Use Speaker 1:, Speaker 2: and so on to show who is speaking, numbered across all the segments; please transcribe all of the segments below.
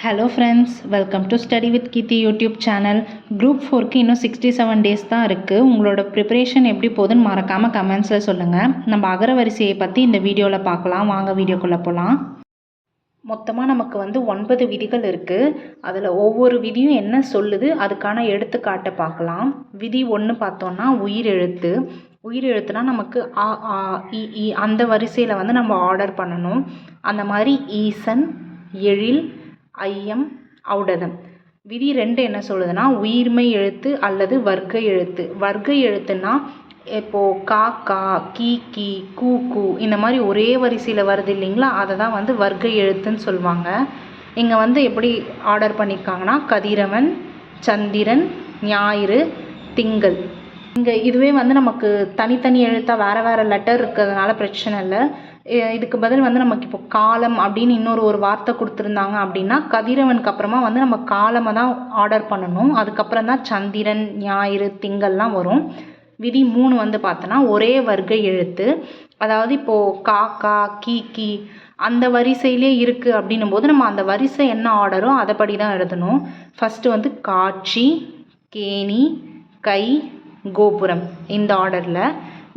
Speaker 1: Hello friends, welcome to study with Keerthi YouTube channel. Group 4க்கு இன்னும் 67 days தான் இருக்குது. உங்களோட ப்ரிப்பரேஷன் எப்படி போகுதுன்னு மறக்காமல் கமெண்ட்ஸில் சொல்லுங்கள். நம்ம அகரவரிசையை பற்றி இந்த வீடியோவில் பார்க்கலாம். வாங்க வீடியோக்குள்ளே போகலாம். மொத்தமாக நமக்கு 9 விதிகள் இருக்குது. அதில் ஒவ்வொரு விதியும் என்ன சொல்லுது அதுக்கான எடுத்துக்காட்டை பார்க்கலாம். விதி 1 பார்த்தோன்னா உயிரெழுத்து. உயிரெழுத்துனா நமக்கு ஆ ஆ இ ஈ அந்த வரிசையில் நம்ம ஆர்டர் பண்ணணும். அந்த மாதிரி ஈசன், எழில், ஐயம், ஔடதம். விதி 2 என்ன சொல்லுதுன்னா உயிர்மெய் எழுத்து அல்லது வர்க்க எழுத்து. வர்க்க எழுத்துன்னா இப்போது கா கா, கீ கீ, கூ கூ இந்த மாதிரி ஒரே வரிசையில் வருது இல்லைங்களா, அதை தான் வர்க்க எழுத்துன்னு சொல்லுவாங்க. இங்கே எப்படி ஆர்டர் பண்ணியிருக்காங்கன்னா கதிரவன், சந்திரன், ஞாயிறு, திங்கள். இங்கே இதுவே நமக்கு தனித்தனி எழுத்தாக வேறு வேறு லெட்டர் இருக்கிறதுனால பிரச்சனை இல்லை. இதுக்கு பதில் நமக்கு இப்போ காலம் அப்படின்னு இன்னொரு வார்த்தை கொடுத்துருந்தாங்க அப்படின்னா கதிரவனுக்கு அப்புறமா நம்ம காலமை தான் ஆர்டர் பண்ணணும். அதுக்கப்புறம் தான் சந்திரன், ஞாயிறு, திங்கள்லாம் வரும். விதி 3 பார்த்தோன்னா ஒரே வர்க்க எழுத்து. அதாவது இப்போது கா கா, கீ கீ அந்த வரிசையிலே இருக்குது அப்படின்னும் போது நம்ம அந்த வரிசை என்ன ஆர்டரோ அதைப்படி தான் எழுதணும். ஃபஸ்ட்டு காட்சி, கேணி, கை, கோபுரம் இந்த ஆர்டரில்.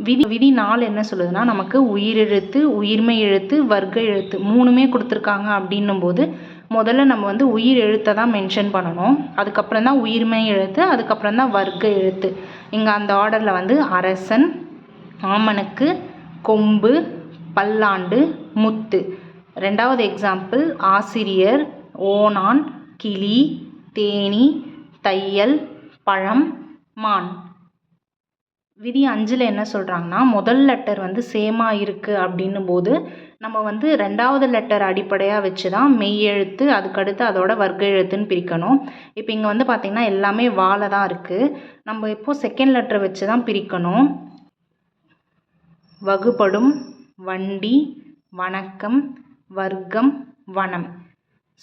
Speaker 1: விதி 4 என்ன சொல்லுதுன்னா நமக்கு உயிரெழுத்து, உயிர்மெய் எழுத்து, வர்க்க எழுத்து 3மே கொடுத்துருக்காங்க அப்படின்னும் போது முதல்ல நம்ம உயிர் எழுத்தை தான் மென்ஷன் பண்ணணும். அதுக்கப்புறம் தான் உயிர்மெய் எழுத்து, அதுக்கப்புறம் தான் வர்க்க எழுத்து. இங்கே அந்த ஆர்டரில் அரசன், ஆமணக்கு, கொம்பு, பல்லாண்டு, முத்து. 2வது எக்ஸாம்பிள் ஆசிரியர், ஓணான், கிளி, தேனி, தையல், பழம், மான். விதி 5 என்ன சொல்கிறாங்கன்னா முதல் லெட்டர் சேமாக இருக்குது அப்படின்னும் போது நம்ம 2வது லெட்டர் அடிப்படையாக வச்சு தான் மெய் எழுத்து, அதுக்கடுத்து அதோட வர்க்க எழுத்துன்னு பிரிக்கணும். இப்போ இங்கே பார்த்திங்கன்னா எல்லாமே வாழை தான் இருக்குது. நம்ம இப்போது செகண்ட் லெட்டரை வச்சு தான் பிரிக்கணும். வகுப்படும், வண்டி, வணக்கம், வர்க்கம், வனம்.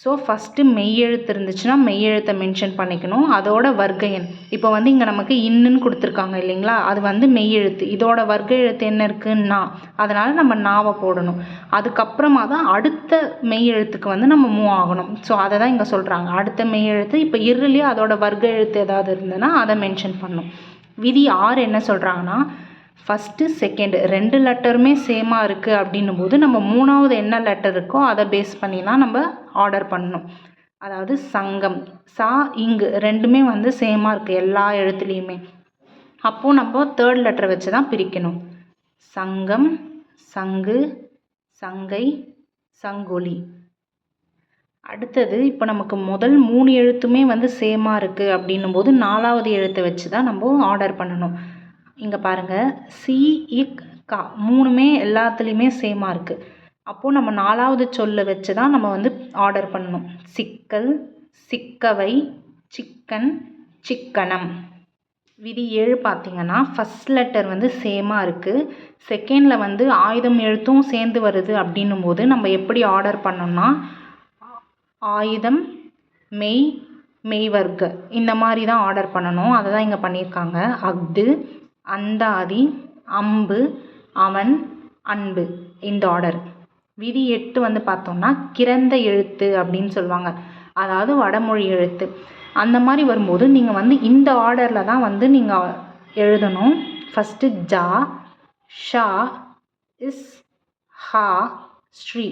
Speaker 1: ஸோ ஃபஸ்ட்டு மெய் எழுத்து இருந்துச்சுன்னா மெய் எழுத்தை மென்ஷன் பண்ணிக்கணும். அதோட வர்க்க எண் இப்போ இங்கே நமக்கு இன்னுன்னு கொடுத்துருக்காங்க இல்லைங்களா, அது மெய் எழுத்து. இதோட வர்க்க எழுத்து என்ன இருக்குன்னா அதனால் நம்ம நாவை போடணும். அதுக்கப்புறமா தான் அடுத்த மெய் எழுத்துக்கு நம்ம மூவ் ஆகணும். ஸோ அதை தான் இங்கே சொல்கிறாங்க. அடுத்த மெய் எழுத்து இப்போ இருலையே அதோட வர்க்க எழுத்து ஏதாவது இருந்ததுன்னா அதை மென்ஷன் பண்ணணும். விதி 6 என்ன சொல்கிறாங்கன்னா ஃபஸ்ட்டு செகண்டு 2 லெட்டருமே சேமாக இருக்குது அப்படின்னும் போது நம்ம 3வது என்ன லெட்டர் இருக்கோ அதை பேஸ் பண்ணி தான் நம்ம ஆர்டர் பண்ணணும். அதாவது சங்கம், சா, இங்கு 2மே சேமாக இருக்குது எல்லா எழுத்துலேயுமே. அப்போது நம்ம 3rd லெட்டரை வச்சு தான் பிரிக்கணும். சங்கம், சங்கு, சங்கை, சங்கொலி. அடுத்தது இப்போ நமக்கு முதல் 3 எழுத்துமே சேமாக இருக்குது அப்படின்னும் போது 4வது எழுத்தை வச்சு தான் நம்ம ஆர்டர் பண்ணணும். இங்கே பாருங்கள், சி, இக், கா 3மே எல்லாத்துலேயுமே சேமாக இருக்குது. அப்போது நம்ம 4வது சொல்லை வச்சு தான் நம்ம ஆர்டர் பண்ணணும். சிக்கல், சிக்கவை, சிக்கன், சிக்கனம். விதி 7 பார்த்திங்கன்னா ஃபஸ்ட் லெட்டர் சேமாக இருக்குது. செகண்டில் ஆயுதம் எழுத்தும் சேர்ந்து வருது அப்படின்னும் போது நம்ம எப்படி ஆர்டர் பண்ணோம்னா ஆயுதம், மெய், மெய்வர்க்க இந்த மாதிரி தான் ஆர்டர் பண்ணணும். அதை தான் இங்கே பண்ணியிருக்காங்க. அஃது, அந்தாதி, அம்பு, அவன், அன்பு இந்த ஆர்டர். விதி 8 பார்த்தோம்னா கிறந்த எழுத்து அப்படின்னு சொல்லுவாங்க. அதாவது வடமொழி எழுத்து. அந்த மாதிரி வரும்போது நீங்கள் இந்த ஆர்டரில் தான் நீங்கள் எழுதணும். ஃபஸ்ட்டு ஜா, ஷா, இஸ், ஹா, ஸ்ரீ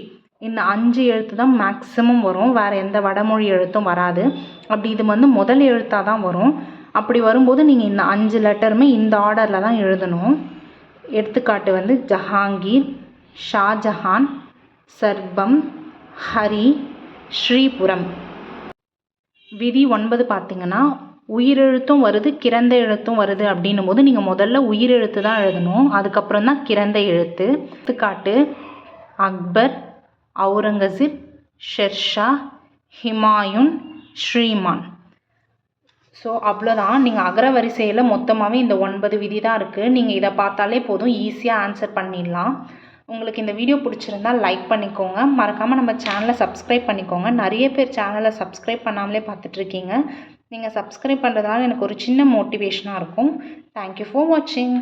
Speaker 1: இந்த 5 எழுத்து தான் மேக்ஸிமம் வரும். வேறு எந்த வடமொழி எழுத்தும் வராது. அப்படி இது முதல் எழுத்தாக தான் வரும். அப்படி வரும்போது நீங்கள் இந்த 5 லெட்டருமே இந்த ஆர்டரில் தான் எழுதணும். எடுத்துக்காட்டு ஜஹாங்கீர், ஷாஜஹான், சர்பம், ஹரி, ஸ்ரீபுரம். விதி 9 பார்த்திங்கன்னா உயிரெழுத்தும் வருது, கிறந்த எழுத்தும் வருது அப்படின்னும் போது நீங்கள் முதல்ல உயிரெழுத்து தான் எழுதணும். அதுக்கப்புறம் தான் கிறந்த எழுத்து. எடுத்துக்காட்டு அக்பர், அவுரங்கசீப், ஷெர்ஷா, ஹிமாயுன், ஸ்ரீமான். ஸோ அவ்வளோதான். நீங்கள் அகரவரிசையில் மொத்தமாகவே இந்த 9 விதி தான் இருக்குது. நீங்கள் இதை பார்த்தாலே போதும், ஈஸியாக ஆன்சர் பண்ணிடலாம். உங்களுக்கு இந்த வீடியோ பிடிச்சிருந்தால் லைக் பண்ணிக்கோங்க. மறக்காமல் நம்ம சேனலை சப்ஸ்கிரைப் பண்ணிக்கோங்க. நிறைய பேர் சேனலை சப்ஸ்கிரைப் பண்ணாமலே பார்த்துட்ருக்கீங்க. நீங்கள் சப்ஸ்கிரைப் பண்ணுறதுனால எனக்கு ஒரு சின்ன மோட்டிவேஷனாக இருக்கும். தேங்க்யூ ஃபார் வாட்சிங்.